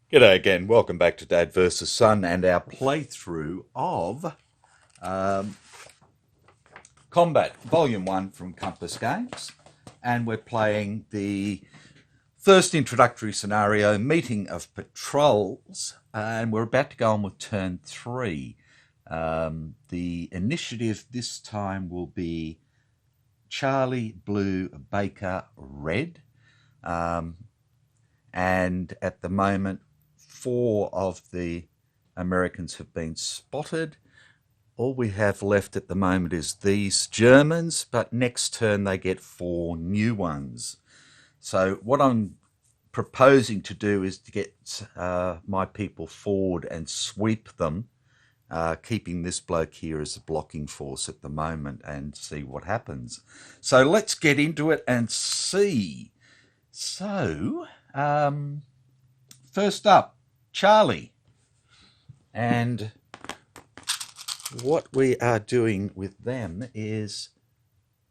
G'day again, welcome back to Dad vs Son and our playthrough of Combat Volume 1 from Compass Games. And we're playing the first introductory scenario, Meeting of Patrols, and we're about to go on with turn 3. The initiative this time will be Charlie, Blue, Baker, Red. And at the moment, 4 of the Americans have been spotted. All we have left at the moment is these Germans, but next turn they get 4 new ones. So what I'm proposing to do is to get my people forward and sweep them, keeping this bloke here as a blocking force at the moment, and see what happens. So let's get into it and see. So, first up, Charlie. And what we are doing with them is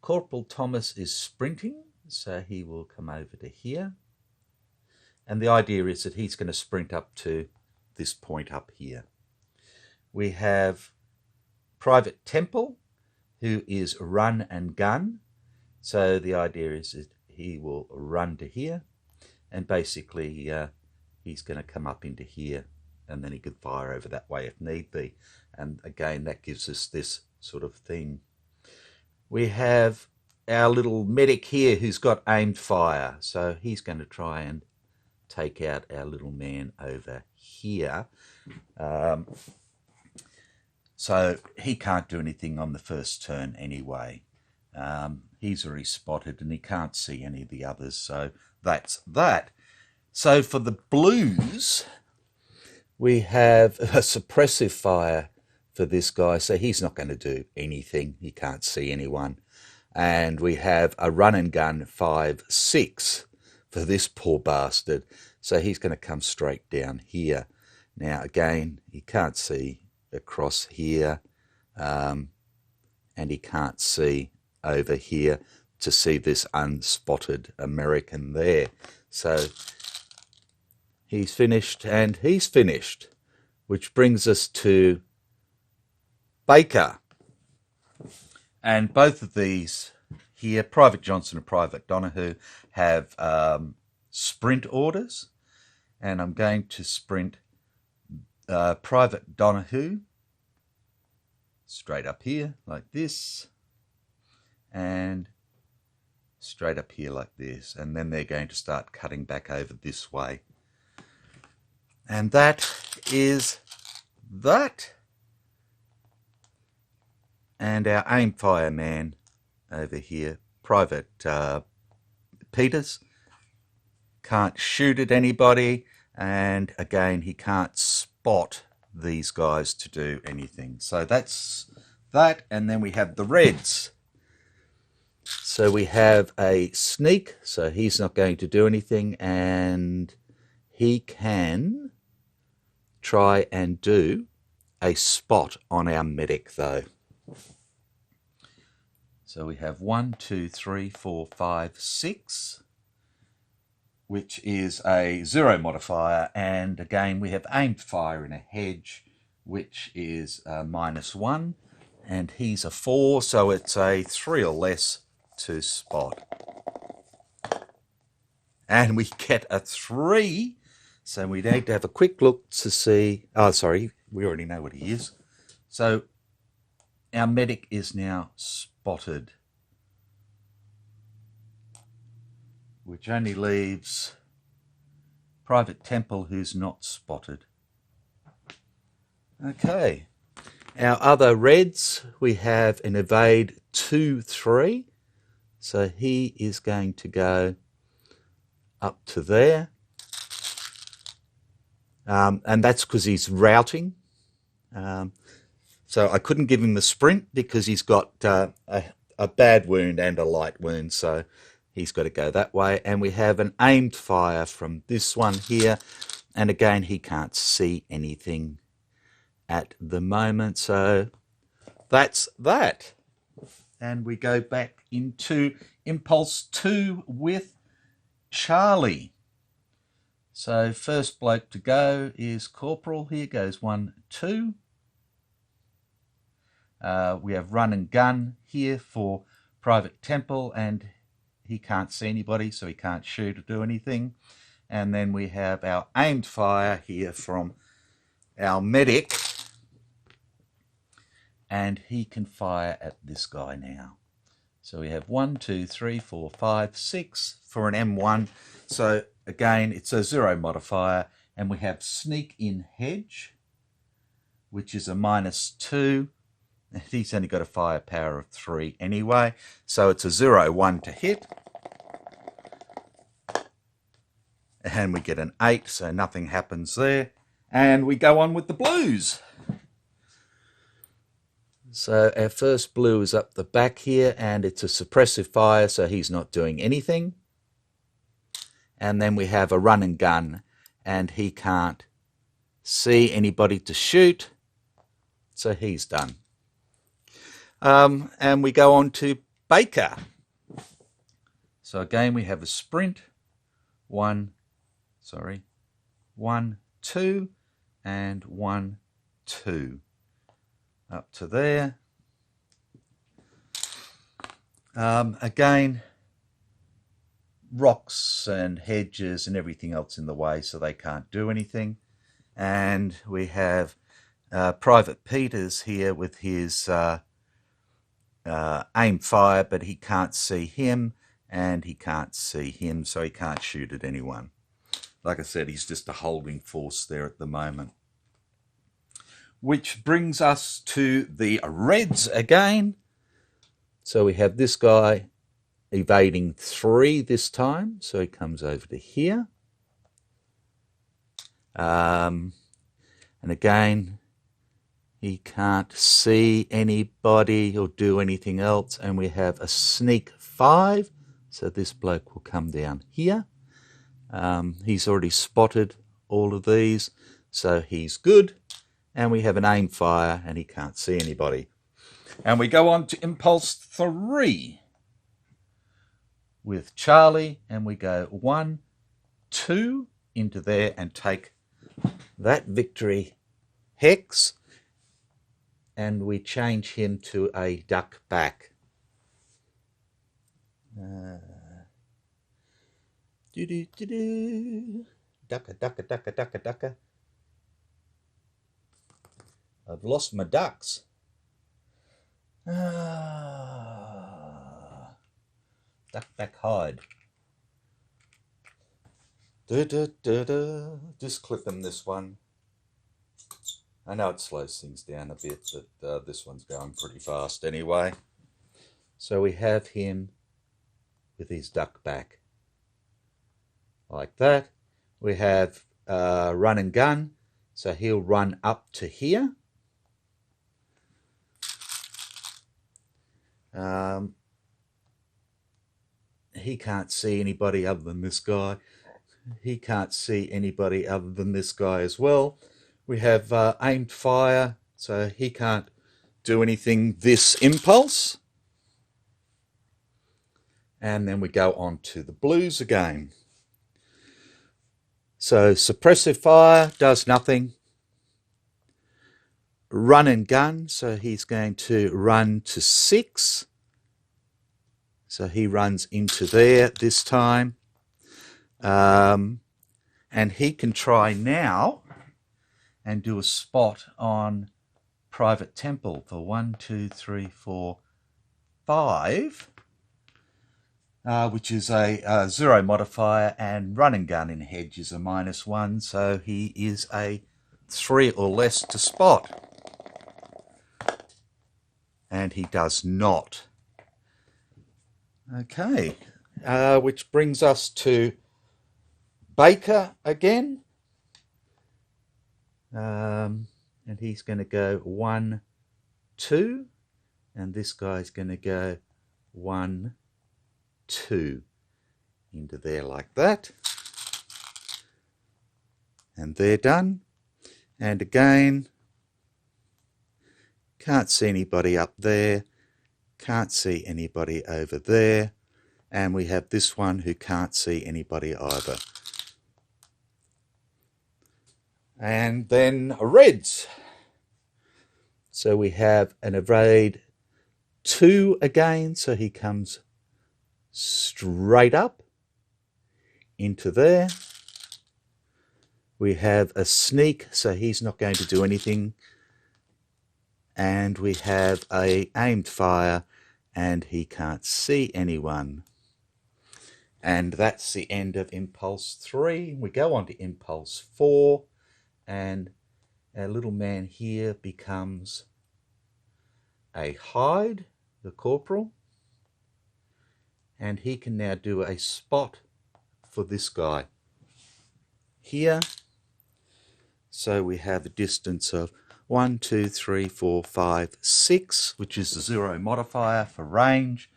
Corporal Thomas is sprinting, so he will come over to here. And the idea is that he's going to sprint up to this point up here. We have Private Temple, who is run and gun. So the idea is that he will run to here, and basically he's going to come up into here, and then he could fire over that way if need be. And again, that gives us this sort of thing. We have our little medic here who's got aimed fire, so he's going to try and take out our little man over here. So he can't do anything on the first turn anyway. He's already spotted and he can't see any of the others, so that's that. So for the Blues, we have a suppressive fire for this guy, so he's not going to do anything. He can't see anyone. And we have a run and gun 5-6 for this poor bastard, so he's going to come straight down here. Now again, he can't see across here, and he can't see over here to see this unspotted American there. So he's finished and he's finished, which brings us to Baker. And both of these here, Private Johnson and Private Donahue, have sprint orders. And I'm going to sprint Private Donahue straight up here like this, and straight up here like this, and then they're going to start cutting back over this way. And that is that. And our aim fire man over here, Private Peters, can't shoot at anybody, and again he can't spot these guys to do anything. So that's that. And then we have the Reds. So we have a sneak, so he's not going to do anything, and he can try and do a spot on our medic though. So we have 1, 2, 3, 4, 5, 6, which is a 0 modifier, and again we have aimed fire in a hedge, which is -1, and he's a 4, so it's a 3 or less to spot. And we get a 3, so we need to have a quick look to see. Oh, sorry, we already know what he is. So our medic is now spotted, which only leaves Private Temple, who's not spotted. Okay, our other Reds, we have an evade 2-3, so he is going to go up to there, and that's because he's routing. So I couldn't give him the sprint because he's got a bad wound and a light wound, so he's got to go that way. And we have an aimed fire from this one here. And again, he can't see anything at the moment. So that's that. And we go back into Impulse 2 with Charlie. So first bloke to go is Corporal. Here goes 1, 2. We have Run and Gun here for Private Temple, and he can't see anybody, so he can't shoot or do anything. And then we have our aimed fire here from our medic, and he can fire at this guy now. So we have 1, 2, 3, 4, 5, 6 for an M1. So again, it's a 0 modifier, and we have Sneak in Hedge, which is a -2. He's only got a firepower of 3 anyway, so it's a 0-1 to hit. And we get an 8, so nothing happens there. And we go on with the blues. So our first blue is up the back here, and it's a suppressive fire, so he's not doing anything. And then we have a Run and Gun, and he can't see anybody to shoot, so he's done. And we go on to Baker. So again, we have a sprint. 1, 2, and 1, 2. Up to there. Again, rocks and hedges and everything else in the way, so they can't do anything. And we have Private Peters here with his aim fire, but he can't see him, and he can't see him, so he can't shoot at anyone. Like I said, he's just a holding force there at the moment. Which brings us to the Reds again. So we have this guy evading 3 this time, so he comes over to here. And again, he can't see anybody or do anything else, and we have a Sneak 5, so this bloke will come down here. He's already spotted all of these, so he's good. And we have an aim fire, and he can't see anybody. And we go on to Impulse 3 with Charlie, and we go 1, 2 into there and take that victory hex, and we change him to a duck back. Ducka, ducka, ducka, ducka, ducka. I've lost my ducks. Duck back hide. Just clip them this one. I know it slows things down a bit, but this one's going pretty fast anyway. So we have him with his duck back. Like that. We have Run and Gun, so he'll run up to here. He can't see anybody other than this guy. He can't see anybody other than this guy as well. We have aimed fire, so he can't do anything this impulse. And then we go on to the blues again. So suppressive fire does nothing. Run and Gun, so he's going to run to 6. So he runs into there this time. And he can try now and do a spot on Private Temple for 1, 2, 3, 4, 5, which is a 0 modifier, and Run and Gun in Hedge is a -1, so he is a 3 or less to spot. And he does not. Okay, which brings us to Baker again. And he's going to go 1, 2. And this guy's going to go 1, 2. into there like that. And they're done. And again, can't see anybody up there, can't see anybody over there, and we have this one who can't see anybody either. And then reds. So we have an evade 2 again, so he comes straight up into there. We have a sneak, so he's not going to do anything. And we have a aimed fire, and he can't see anyone. And that's the end of impulse 3. We go on to impulse 4, and our little man here becomes a hide, the corporal, and he can now do a spot for this guy here. So we have a distance of 1, 2, 3, 4, 5, 6, which is the 0 modifier for range.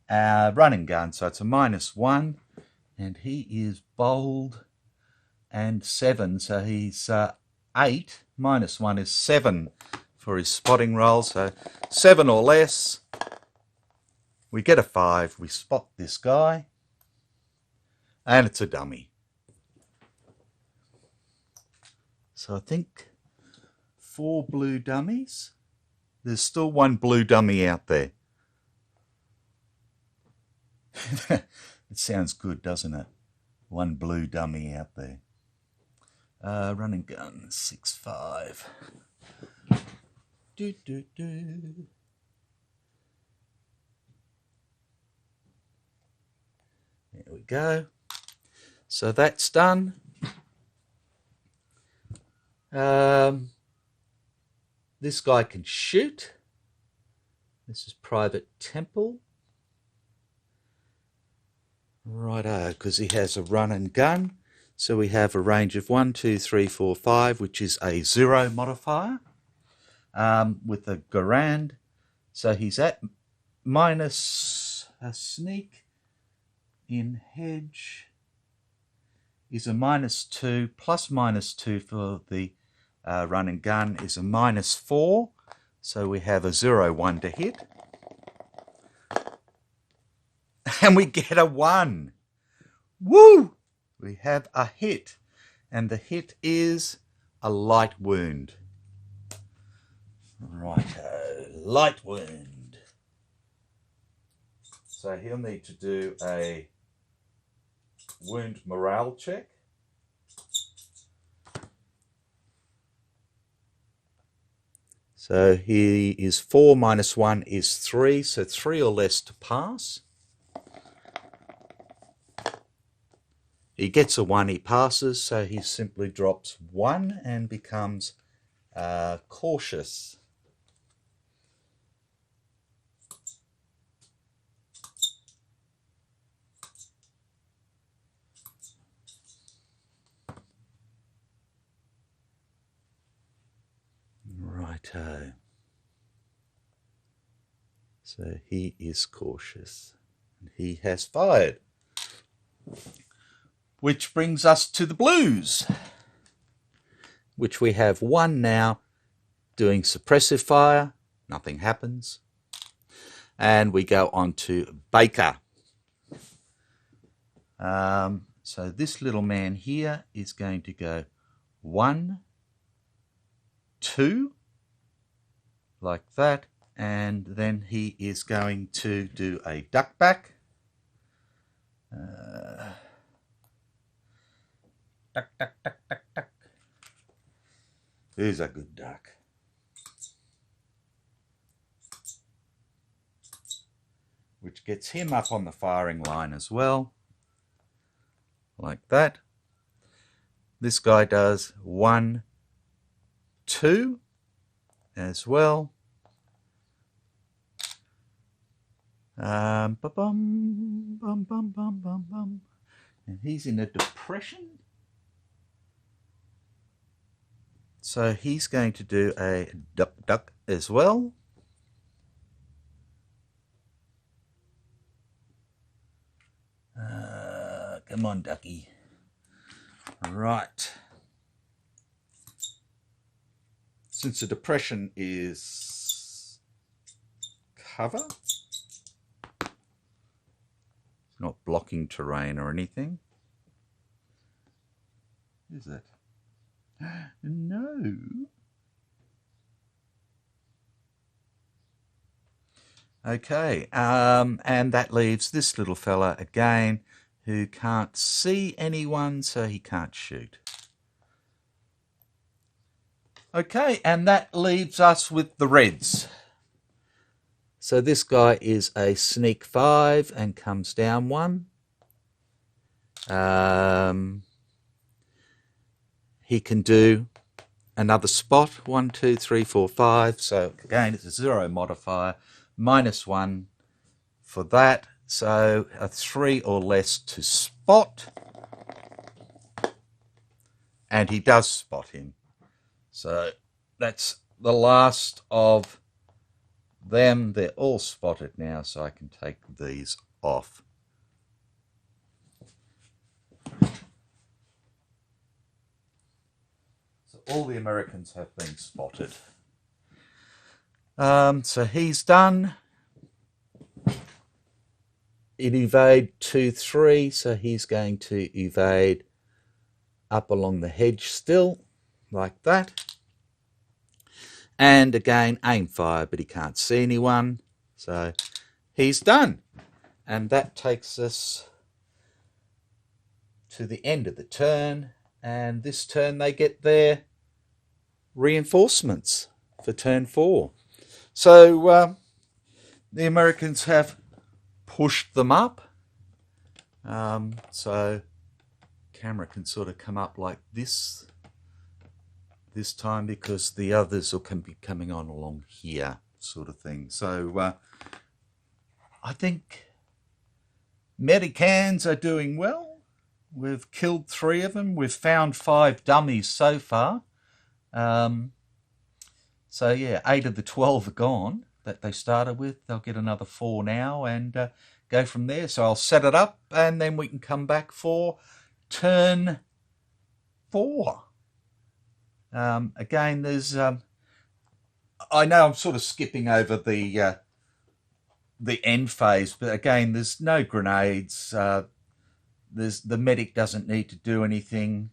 Run and gun, so it's a -1, and he is bold and 7, so he's 8. -1 is 7 for his spotting roll, so 7 or less. We get a 5, we spot this guy, and it's a dummy. So I think 4 blue dummies. There's still 1 blue dummy out there. It sounds good, doesn't it? 1 blue dummy out there. Run and gun, 6-5. Do, do, do. There we go. So that's done. This guy can shoot. This is Private Temple. Righto, because he has a run and gun. So we have a range of 1, 2, 3, 4, 5, which is a 0 modifier with a Garand. So he's at minus a sneak in hedge is a -2, plus -2 for the run and gun is a -4. So we have a 0-1 to hit. And we get a 1. Woo! We have a hit. And the hit is a light wound. Righto, light wound. So he'll need to do a wound morale check. So he is 4 minus 1 is 3, so 3 or less to pass. He gets a 1, he passes, so he simply drops 1 and becomes cautious. Righto. So he is cautious. He has fired. Which brings us to the blues, which we have 1 now doing suppressive fire. Nothing happens. And we go on to Baker. So this little man here is going to go 1, 2, like that, and then he is going to do a duck back. Duck, duck, duck, duck, duck. Who's a good duck? Which gets him up on the firing line as well, like that. This guy does 1, 2 as well. Bum, bum, bum, bum, bum, bum. And he's in a depression. So he's going to do a duck duck as well. Come on, ducky. Right. Since the depression is cover, it's not blocking terrain or anything, is it? No. Okay, and that leaves this little fella again who can't see anyone, so he can't shoot. Okay, and that leaves us with the reds. So this guy is a sneak 5 and comes down 1. He can do another spot, 1, 2, 3, 4, 5. So again, it's a 0 modifier, -1 for that. So a 3 or less to spot. And he does spot him. So that's the last of them. They're all spotted now, so I can take these off. So all the Americans have been spotted. So he's done. It evade 2, 3, so he's going to evade up along the hedge still, like that. And again, aim fire, but he can't see anyone. So he's done. And that takes us to the end of the turn. And this turn they get their reinforcements for turn 4. So the Americans have pushed them up. So camera can sort of come up like this time, because the others will be coming on along here, sort of thing. So I think Americans are doing well. We've killed 3 of them. We've found 5 dummies so far. So yeah, 8 of the 12 are gone that they started with. They'll get another 4 now and go from there. So I'll set it up and then we can come back for turn 4. Again, there's I know I'm sort of skipping over the end phase, but again, there's no grenades. The medic doesn't need to do anything.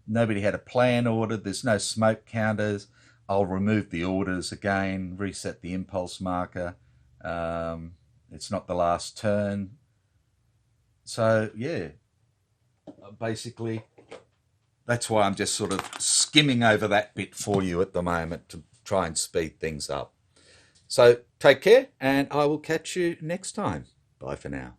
Nobody had a plan ordered. There's no smoke counters. I'll remove the orders again, reset the impulse marker. It's not the last turn. So yeah, basically that's why I'm just sort of skimming over that bit for you at the moment to try and speed things up. So take care, and I will catch you next time. Bye for now.